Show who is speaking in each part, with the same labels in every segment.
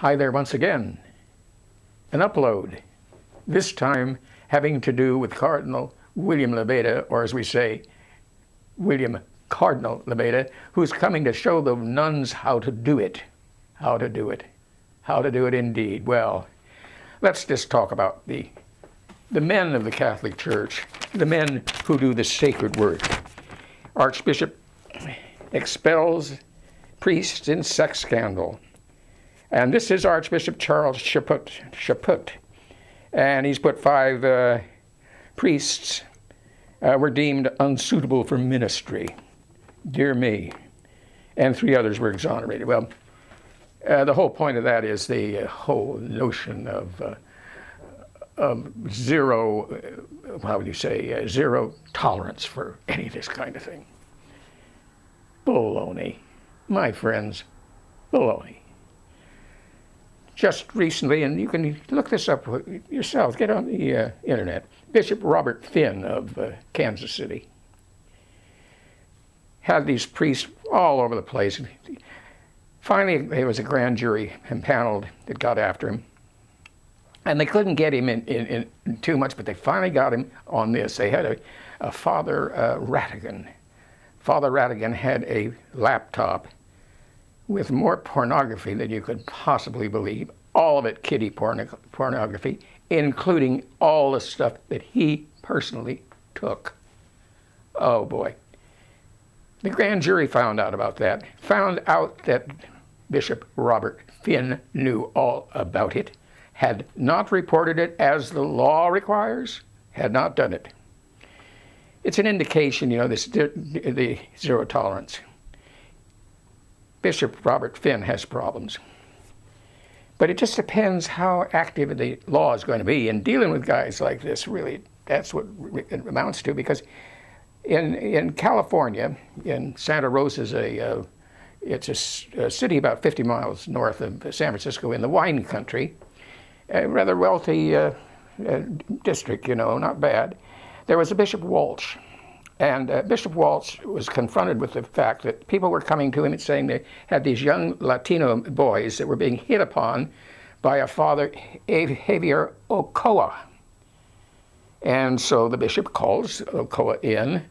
Speaker 1: Hi there once again. An upload, this time having to do with Cardinal William Levada, or as we say, William Cardinal Levada, who's coming to show the nuns how to do it. How to do it. How to do it indeed. Well, let's just talk about the men of the Catholic Church, the men who do the sacred work. Archbishop expels priests in sex scandal. And this is Archbishop Charles Chaput. And he's put 5 priests were deemed unsuitable for ministry. Dear me. And 3 others were exonerated. Well, the whole point of that is the whole notion of zero, how would you say, zero tolerance for any of this kind of thing. Baloney. My friends, baloney. Just recently, and you can look this up yourself, get on the internet, Bishop Robert Finn of Kansas City had these priests all over the place. Finally, there was a grand jury impaneled that got after him. And they couldn't get him in too much, but they finally got him on this. They had a Father Vatican. Father Vatican had a laptop with more pornography than you could possibly believe. All of it kiddie pornography, including all the stuff that he personally took. Oh boy. The grand jury found out about that, found out that Bishop Robert Finn knew all about it, had not reported it as the law requires, had not done it. It's an indication, you know, the zero tolerance. Bishop Robert Finn has problems. But it just depends how active the law is going to be in dealing with guys like this, really. That's what it amounts to, because in California, in Santa Rosa, it's a city about 50 miles north of San Francisco in the wine country, a rather wealthy district, you know, not bad. There was a Bishop Walsh. And Bishop Walsh was confronted with the fact that people were coming to him and saying they had these young Latino boys that were being hit upon by a Father Javier Ochoa. And so the bishop calls Ochoa in,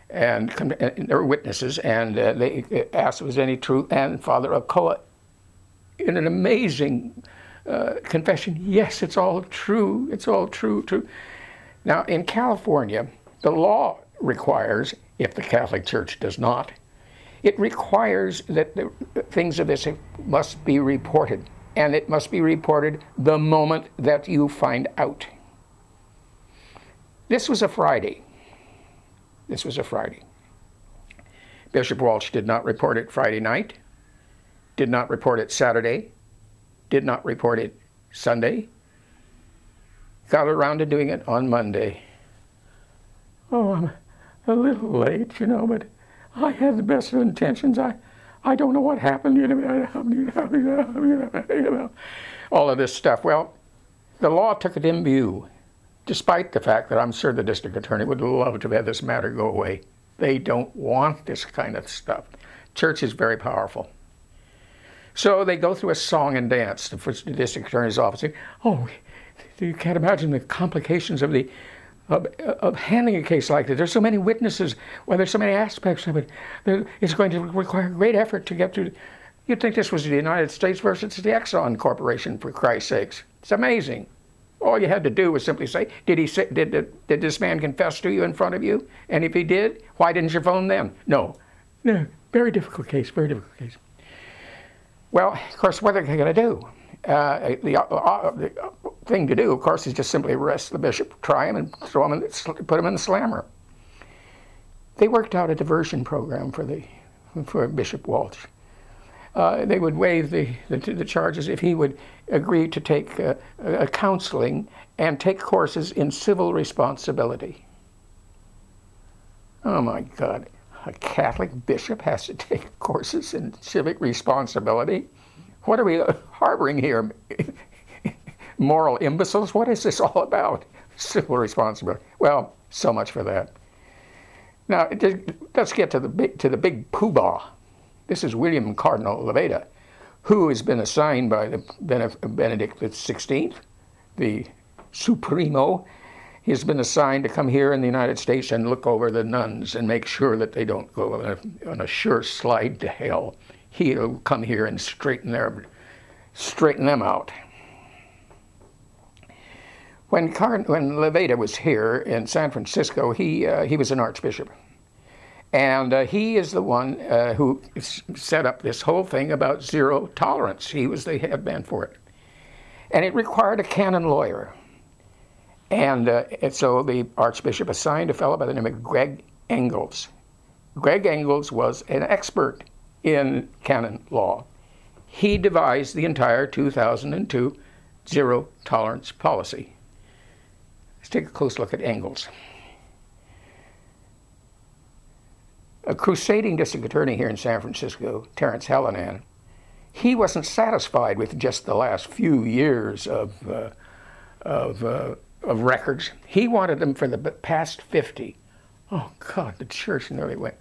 Speaker 1: and there were witnesses, and they asked if there was any truth. And Father Ochoa, in an amazing confession, yes, it's all true. It's all true. Now, in California, the law requires, if the Catholic Church does not, it requires that the things of this must be reported, and it must be reported the moment that you find out. This was a Friday. This was a Friday. Bishop Walsh did not report it Friday night, did not report it Saturday, did not report it Sunday, got around to doing it on Monday. Oh, I'm a little late, you know, but I had the best of intentions. I don't know what happened, you know, all of this stuff. Well, the law took it in view, despite the fact that I'm sure the district attorney would love to have this matter go away. They don't want this kind of stuff. Church is very powerful. So they go through a song and dance. The district attorney's office. Oh, you can't imagine the complications of handling a case like this. There's so many witnesses, well, there's so many aspects of it. It's going to require great effort to get through. You'd think this was the United States versus the Exxon Corporation, for Christ's sakes. It's amazing. All you had to do was simply say, did this man confess to you in front of you? And if he did, why didn't you phone them? No. Very difficult case, very difficult case. Well, of course, what are they going to do? The thing to do, of course, is just simply arrest the bishop, try him, and put him in the slammer. They worked out a diversion program for Bishop Walsh. They would waive the charges if he would agree to take a counseling and take courses in civil responsibility. Oh my God, a Catholic bishop has to take courses in civic responsibility? What are we harboring here? Moral imbeciles? What is this all about? Civil responsibility. Well, so much for that. Now, let's get to the big poobah. This is William Cardinal Levada, who has been assigned by the Benedict XVI, the Supremo. He's been assigned to come here in the United States and look over the nuns and make sure that they don't go on a sure slide to hell. He'll come here and straighten them out. When Levada was here in San Francisco, he was an archbishop. And he is the one who set up this whole thing about zero tolerance. He was the head man for it. And it required a canon lawyer. And so the archbishop assigned a fellow by the name of Greg Engels. Greg Engels was an expert in canon law. He devised the entire 2002 zero tolerance policy. Let's take a close look at Engels. A crusading district attorney here in San Francisco, Terrence Hallinan, he wasn't satisfied with just the last few years of records. He wanted them for the past 50. Oh God, the church nearly went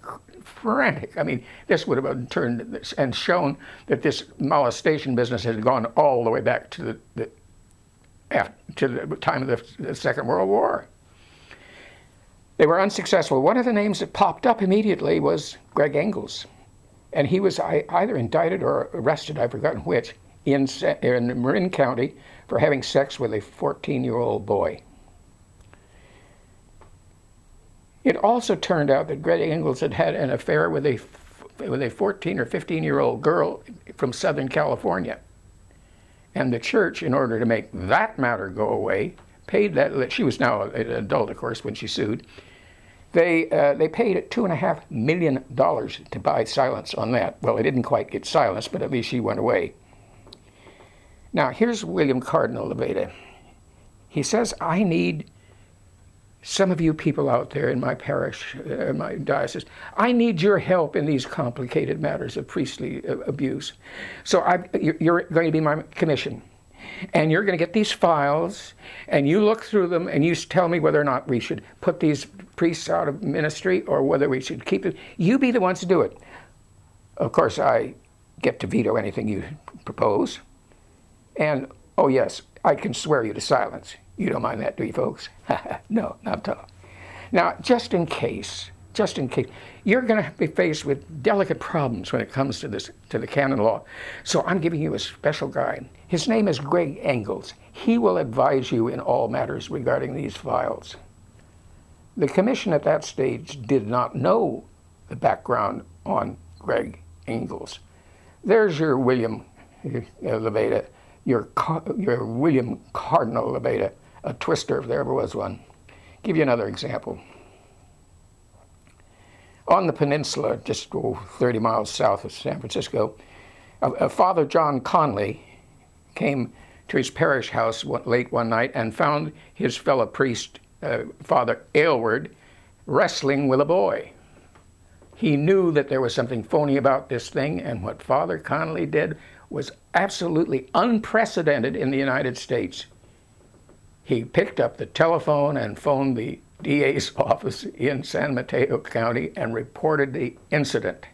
Speaker 1: frantic. I mean, this would have turned and shown that this molestation business had gone all the way back to the time of the Second World War. They were unsuccessful. One of the names that popped up immediately was Greg Engels. And he was either indicted or arrested, I've forgotten which, in Marin County for having sex with a 14-year-old boy. It also turned out that Greg Engels had had an affair with a 14 or 15-year-old girl from Southern California. And the church, in order to make that matter go away, paid that. She was now an adult, of course, when she sued. They paid $2.5 million to buy silence on that. Well, they didn't quite get silence, but at least she went away. Now, here's William Cardinal Levada. He says, I need some of you people out there in my parish, my diocese, I need your help in these complicated matters of priestly abuse. So you're going to be my commission. And you're going to get these files, and you look through them, and you tell me whether or not we should put these priests out of ministry or whether we should keep them. You be the ones to do it. Of course, I get to veto anything you propose. And, oh yes, I can swear you to silence. You don't mind that, do you, folks? No, not at all. Now, just in case, you're going to be faced with delicate problems when it comes to the canon law. So I'm giving you a special guy. His name is Greg Engels. He will advise you in all matters regarding these files. The commission at that stage did not know the background on Greg Engels. There's your William Levada, your William Cardinal Levada, a twister if there ever was one. Give you another example. On the peninsula, just 30 miles south of San Francisco, Father John Conley came to his parish house late one night and found his fellow priest, Father Aylward, wrestling with a boy. He knew that there was something phony about this thing, and what Father Conley did was absolutely unprecedented in the United States. He picked up the telephone and phoned the DA's office in San Mateo County and reported the incident.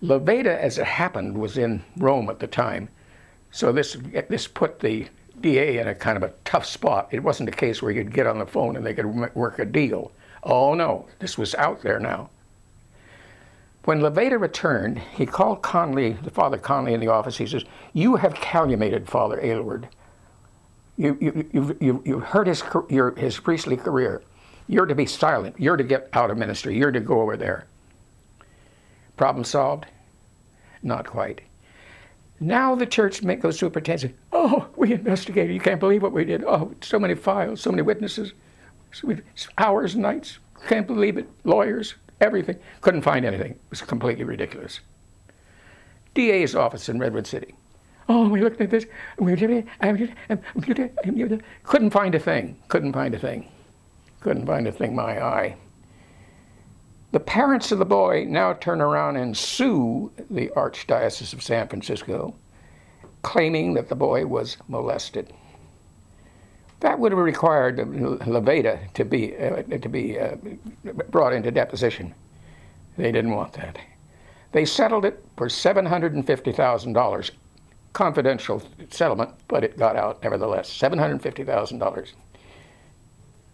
Speaker 1: Levada, as it happened, was in Rome at the time, so this put the DA in a kind of a tough spot. It wasn't a case where you could get on the phone and they could work a deal. Oh no, this was out there now. When Levada returned, he called Conley, Father Conley, in the office. He says, "You have calumniated Father Aylward. You've hurt his priestly career. You're to be silent. You're to get out of ministry. You're to go over there." Problem solved? Not quite. Now the church goes through a pretense. Oh, we investigated. You can't believe what we did. Oh, so many files, so many witnesses, hours and nights. Can't believe it. Lawyers, everything. Couldn't find anything. It was completely ridiculous. DA's office in Redwood City. Oh, we looked at this. Couldn't find a thing. Couldn't find a thing. Couldn't find a thing, my eye. The parents of the boy now turn around and sue the Archdiocese of San Francisco, claiming that the boy was molested. That would have required Levada to be brought into deposition. They didn't want that. They settled it for $750,000 confidential settlement, but it got out nevertheless. $750,000.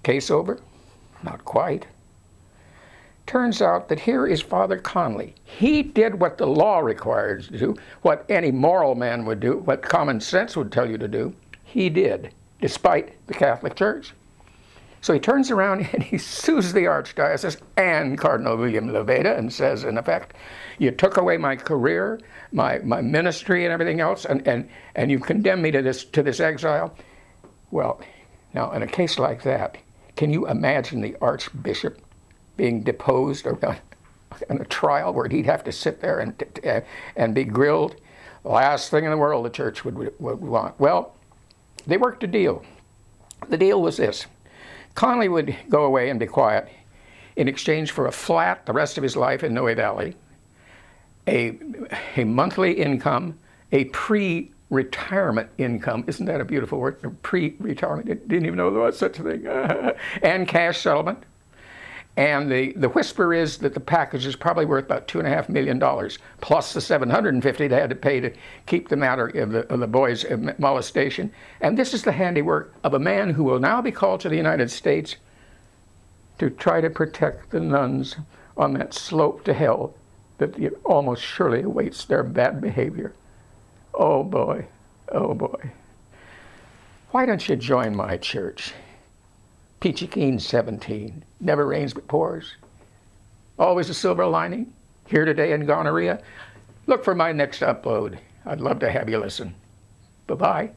Speaker 1: Case over? Not quite. Turns out that here is Father Conley. He did what the law requires to do, what any moral man would do, what common sense would tell you to do. He did, despite the Catholic Church. So he turns around and he sues the Archdiocese and Cardinal William Levada and says, in effect, you took away my career, my ministry and everything else, and you condemned me to this exile. Well, now in a case like that, can you imagine the Archbishop being deposed or on a trial where he'd have to sit there and be grilled? The last thing in the world the Church would want. Well, they worked a deal. The deal was this. Conley would go away and be quiet in exchange for a flat the rest of his life in Noe Valley, a monthly income, a pre-retirement income. Isn't that a beautiful word? Pre-retirement. Didn't even know there was such a thing. And cash settlement. And the whisper is that the package is probably worth about $2.5 million, plus the $750 they had to pay to keep the matter of the boy's molestation. And this is the handiwork of a man who will now be called to the United States to try to protect the nuns on that slope to hell that almost surely awaits their bad behavior. Oh boy, oh boy. Why don't you join my church? Peachy Keen 17. Never rains but pours. Always a silver lining. Here today in gonorrhea. Look for my next upload. I'd love to have you listen. Bye-bye.